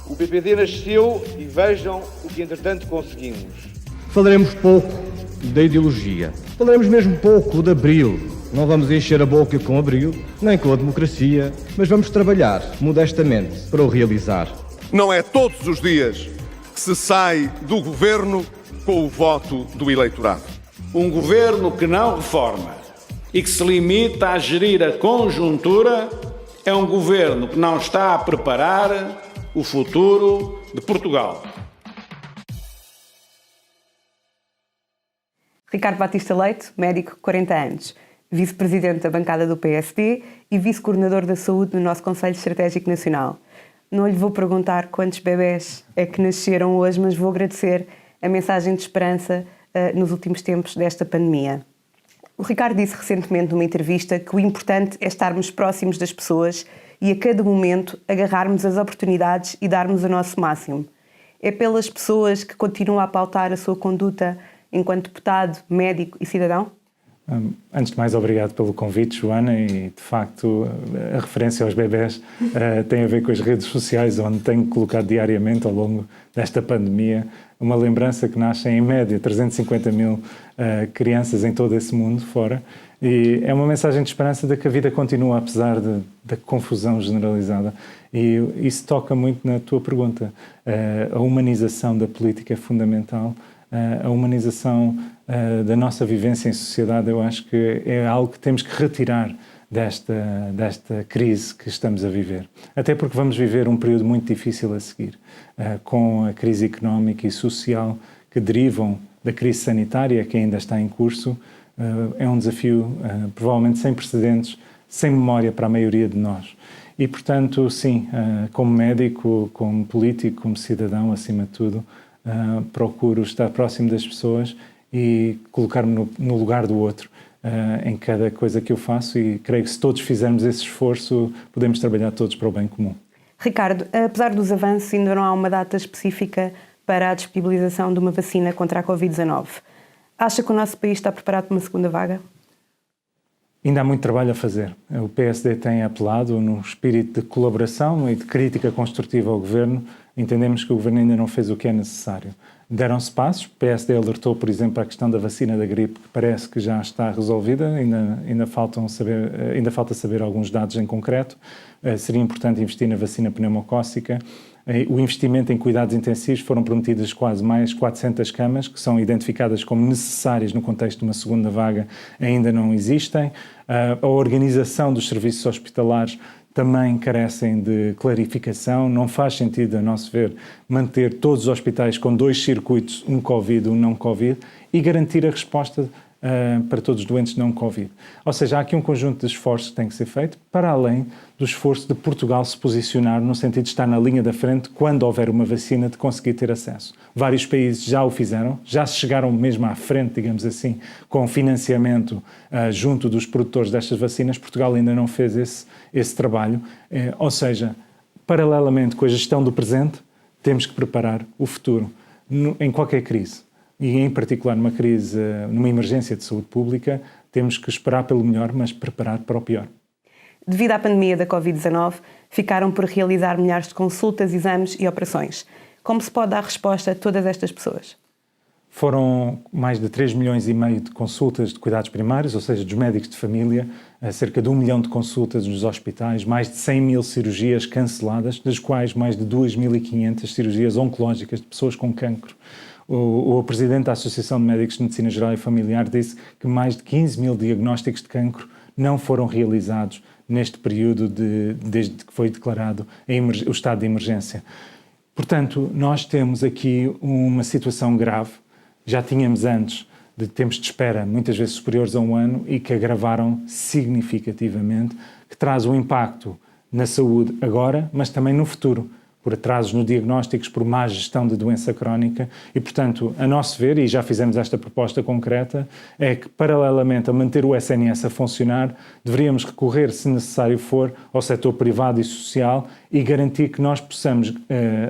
O PPD nasceu e vejam o que entretanto conseguimos. Falaremos pouco da ideologia. Falaremos mesmo pouco de Abril. Não vamos encher a boca com Abril, nem com a democracia, mas vamos trabalhar modestamente para o realizar. Não é todos os dias que se sai do governo com o voto do eleitorado. Um governo que não reforma e que se limita a gerir a conjuntura é um governo que não está a preparar o futuro de Portugal. Ricardo Batista Leite, médico, 40 anos, vice-presidente da bancada do PSD e vice-coordenador da saúde no nosso Conselho Estratégico Nacional. Não lhe vou perguntar quantos bebés é que nasceram hoje, mas vou agradecer a mensagem de esperança nos últimos tempos desta pandemia. O Ricardo disse recentemente numa entrevista que o importante é estarmos próximos das pessoas e a cada momento agarrarmos as oportunidades e darmos o nosso máximo. É pelas pessoas que continuam a pautar a sua conduta enquanto deputado, médico e cidadão? Antes de mais, obrigado pelo convite, Joana, e de facto a referência aos bebés tem a ver com as redes sociais, onde tenho colocado diariamente ao longo desta pandemia uma lembrança que nascem em média 350 mil crianças em todo esse mundo fora, e é uma mensagem de esperança de que a vida continua apesar da confusão generalizada, e isso toca muito na tua pergunta. A humanização da política é fundamental. A humanização da nossa vivência em sociedade, eu acho que é algo que temos que retirar desta crise que estamos a viver. Até porque vamos viver um período muito difícil a seguir, com a crise económica e social que derivam da crise sanitária que ainda está em curso. É um desafio provavelmente sem precedentes, sem memória para a maioria de nós. E, portanto, sim, como médico, como político, como cidadão, acima de tudo, procuro estar próximo das pessoas e colocar-me no lugar do outro em cada coisa que eu faço, e creio que se todos fizermos esse esforço podemos trabalhar todos para o bem comum. Ricardo, apesar dos avanços, ainda não há uma data específica para a disponibilização de uma vacina contra a Covid-19. Acha que o nosso país está preparado para uma segunda vaga? Ainda há muito trabalho a fazer. O PSD tem apelado no espírito de colaboração e de crítica construtiva ao Governo. Entendemos que o Governo ainda não fez o que é necessário. Deram-se passos. O PSD alertou, por exemplo, a questão da vacina da gripe, que parece que já está resolvida. Ainda falta saber alguns dados em concreto. Seria importante investir na vacina pneumocócica. O investimento em cuidados intensivos, foram prometidas quase mais 400 camas, que são identificadas como necessárias no contexto de uma segunda vaga, ainda não existem. A organização dos serviços hospitalares também carecem de clarificação. Não faz sentido, a nosso ver, manter todos os hospitais com 2 circuitos, um Covid e um não Covid, e garantir a resposta para todos os doentes não Covid. Ou seja, há aqui um conjunto de esforços que tem que ser feito, para além do esforço de Portugal se posicionar no sentido de estar na linha da frente quando houver uma vacina, de conseguir ter acesso. Vários países já o fizeram, já se chegaram mesmo à frente, digamos assim, com financiamento junto dos produtores destas vacinas. Portugal ainda não fez esse trabalho. Ou seja, paralelamente com a gestão do presente, temos que preparar o futuro em qualquer crise. E, em particular, numa crise, numa emergência de saúde pública, temos que esperar pelo melhor, mas preparar para o pior. Devido à pandemia da Covid-19, ficaram por realizar milhares de consultas, exames e operações. Como se pode dar resposta a todas estas pessoas? Foram mais de 3,5 milhões de consultas de cuidados primários, ou seja, dos médicos de família, cerca de 1 milhão de consultas nos hospitais, mais de 100 mil cirurgias canceladas, das quais mais de 2.500 cirurgias oncológicas de pessoas com cancro. O presidente da Associação de Médicos de Medicina Geral e Familiar disse que mais de 15 mil diagnósticos de cancro não foram realizados neste período desde que foi declarado o estado de emergência. Portanto, nós temos aqui uma situação grave. Já tínhamos antes de tempos de espera muitas vezes superiores a 1 ano e que agravaram significativamente, que traz um impacto na saúde agora, mas também no futuro, por atrasos nos diagnósticos, por má gestão de doença crónica e, portanto, a nosso ver, e já fizemos esta proposta concreta, é que, paralelamente a manter o SNS a funcionar, deveríamos recorrer, se necessário for, ao setor privado e social e garantir que nós possamos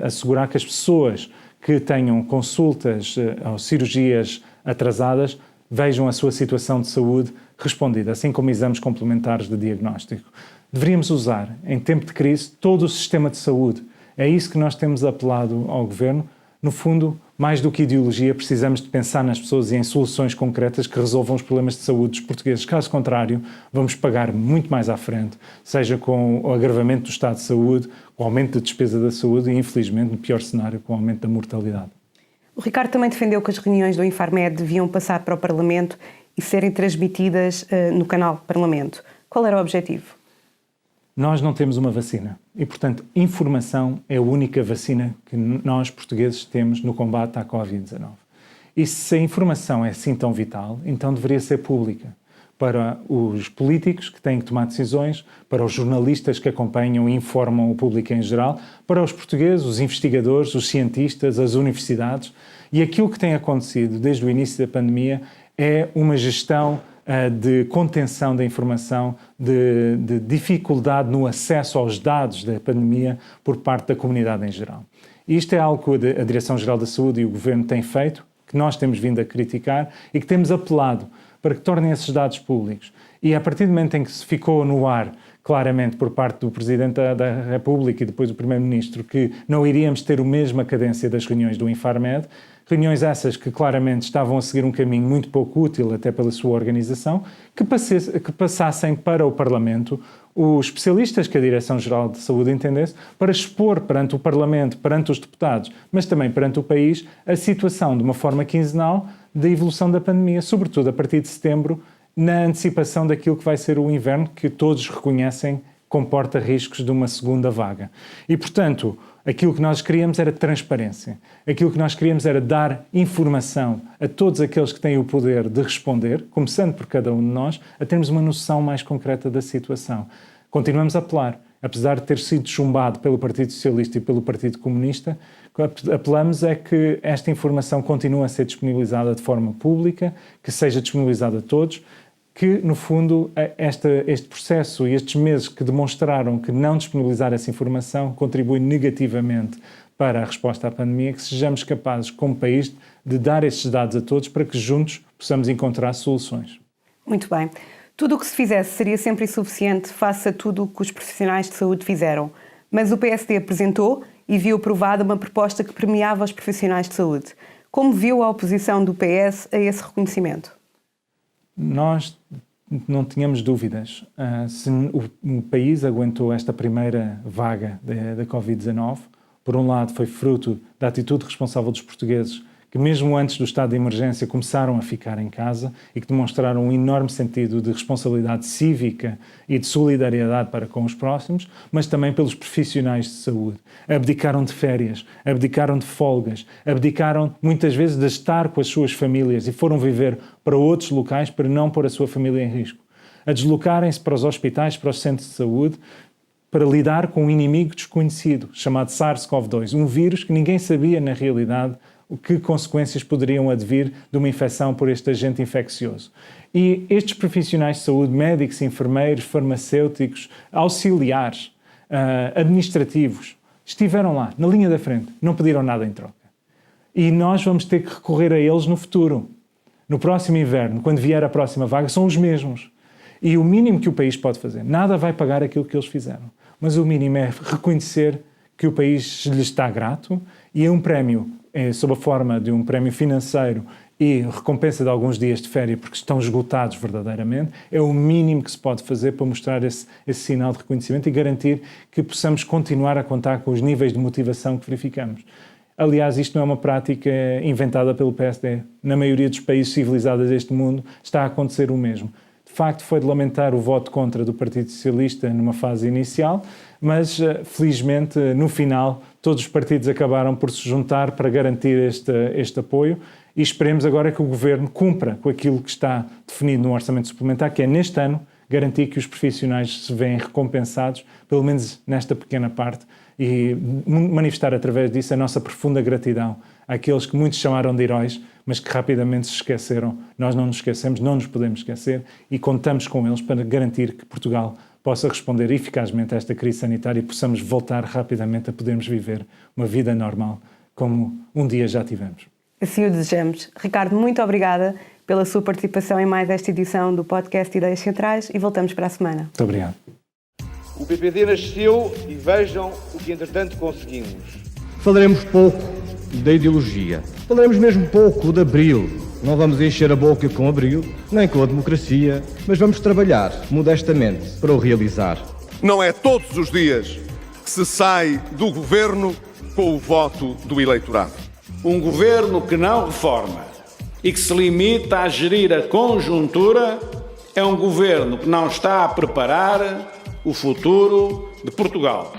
assegurar que as pessoas que tenham consultas ou cirurgias atrasadas vejam a sua situação de saúde respondida, assim como exames complementares de diagnóstico. Deveríamos usar, em tempo de crise, todo o sistema de saúde. É isso que nós temos apelado ao Governo. No fundo, mais do que ideologia, precisamos de pensar nas pessoas e em soluções concretas que resolvam os problemas de saúde dos portugueses. Caso contrário, vamos pagar muito mais à frente, seja com o agravamento do estado de saúde, com o aumento da despesa da saúde e, infelizmente, no pior cenário, com o aumento da mortalidade. O Ricardo também defendeu que as reuniões do Infarmed deviam passar para o Parlamento e serem transmitidas no canal Parlamento. Qual era o objetivo? Nós não temos uma vacina e, portanto, informação é a única vacina que nós, portugueses, temos no combate à Covid-19. E se a informação é assim tão vital, então deveria ser pública. Para os políticos que têm que tomar decisões, para os jornalistas que acompanham e informam o público em geral, para os portugueses, os investigadores, os cientistas, as universidades. E aquilo que tem acontecido desde o início da pandemia é uma gestão de contenção da informação, de dificuldade no acesso aos dados da pandemia por parte da comunidade em geral. E isto é algo que a Direção-Geral da Saúde e o Governo têm feito, que nós temos vindo a criticar e que temos apelado para que tornem esses dados públicos. E a partir do momento em que se ficou no ar, claramente por parte do Presidente da República e depois do Primeiro-Ministro, que não iríamos ter a mesma cadência das reuniões do Infarmed, reuniões essas que claramente estavam a seguir um caminho muito pouco útil até pela sua organização, que passassem para o Parlamento os especialistas que a Direção-Geral de Saúde entendesse para expor perante o Parlamento, perante os deputados, mas também perante o país, a situação de uma forma quinzenal da evolução da pandemia, sobretudo a partir de setembro, na antecipação daquilo que vai ser o inverno, que todos reconhecem comporta riscos de uma segunda vaga. E, portanto, aquilo que nós queríamos era transparência. Aquilo que nós queríamos era dar informação a todos aqueles que têm o poder de responder, começando por cada um de nós, a termos uma noção mais concreta da situação. Continuamos a apelar. Apesar de ter sido chumbado pelo Partido Socialista e pelo Partido Comunista, apelamos a que esta informação continue a ser disponibilizada de forma pública, que seja disponibilizada a todos, que, no fundo, este processo e estes meses que demonstraram que não disponibilizar essa informação contribui negativamente para a resposta à pandemia, que sejamos capazes, como país, de dar estes dados a todos para que juntos possamos encontrar soluções. Muito bem. Tudo o que se fizesse seria sempre insuficiente face a tudo o que os profissionais de saúde fizeram. Mas o PSD apresentou e viu aprovada uma proposta que premiava os profissionais de saúde. Como viu a oposição do PS a esse reconhecimento? Nós não tínhamos dúvidas. Se o país aguentou esta primeira vaga da Covid-19, por um lado foi fruto da atitude responsável dos portugueses, que mesmo antes do estado de emergência começaram a ficar em casa e que demonstraram um enorme sentido de responsabilidade cívica e de solidariedade para com os próximos, mas também pelos profissionais de saúde. Abdicaram de férias, abdicaram de folgas, abdicaram muitas vezes de estar com as suas famílias e foram viver para outros locais para não pôr a sua família em risco. A deslocarem-se para os hospitais, para os centros de saúde, para lidar com um inimigo desconhecido, chamado SARS-CoV-2, um vírus que ninguém sabia na realidade que consequências poderiam advir de uma infecção por este agente infeccioso. E estes profissionais de saúde, médicos, enfermeiros, farmacêuticos, auxiliares, administrativos, estiveram lá, na linha da frente, não pediram nada em troca. E nós vamos ter que recorrer a eles no futuro. No próximo inverno, quando vier a próxima vaga, são os mesmos. E o mínimo que o país pode fazer, nada vai pagar aquilo que eles fizeram, mas o mínimo é reconhecer que o país lhes está grato e é um prémio sob a forma de um prémio financeiro e recompensa de alguns dias de férias porque estão esgotados verdadeiramente, é o mínimo que se pode fazer para mostrar esse sinal de reconhecimento e garantir que possamos continuar a contar com os níveis de motivação que verificamos. Aliás, isto não é uma prática inventada pelo PSD. Na maioria dos países civilizados deste mundo está a acontecer o mesmo. De facto, foi de lamentar o voto contra do Partido Socialista numa fase inicial, mas, felizmente, no final, todos os partidos acabaram por se juntar para garantir este apoio e esperemos agora que o Governo cumpra com aquilo que está definido no Orçamento Suplementar, que é, neste ano, garantir que os profissionais se veem recompensados, pelo menos nesta pequena parte, e manifestar através disso a nossa profunda gratidão àqueles que muitos chamaram de heróis, mas que rapidamente se esqueceram. Nós não nos esquecemos, não nos podemos esquecer e contamos com eles para garantir que Portugal possa responder eficazmente a esta crise sanitária e possamos voltar rapidamente a podermos viver uma vida normal, como um dia já tivemos. Assim o desejamos. Ricardo, muito obrigada pela sua participação em mais esta edição do podcast Ideias Centrais e voltamos para a semana. Muito obrigado. O PPD nasceu e vejam o que entretanto conseguimos. Falaremos pouco da ideologia. Falaremos mesmo pouco de Abril. Não vamos encher a boca com Abril, nem com a democracia, mas vamos trabalhar modestamente para o realizar. Não é todos os dias que se sai do governo com o voto do eleitorado. Um governo que não reforma e que se limita a gerir a conjuntura é um governo que não está a preparar o futuro de Portugal.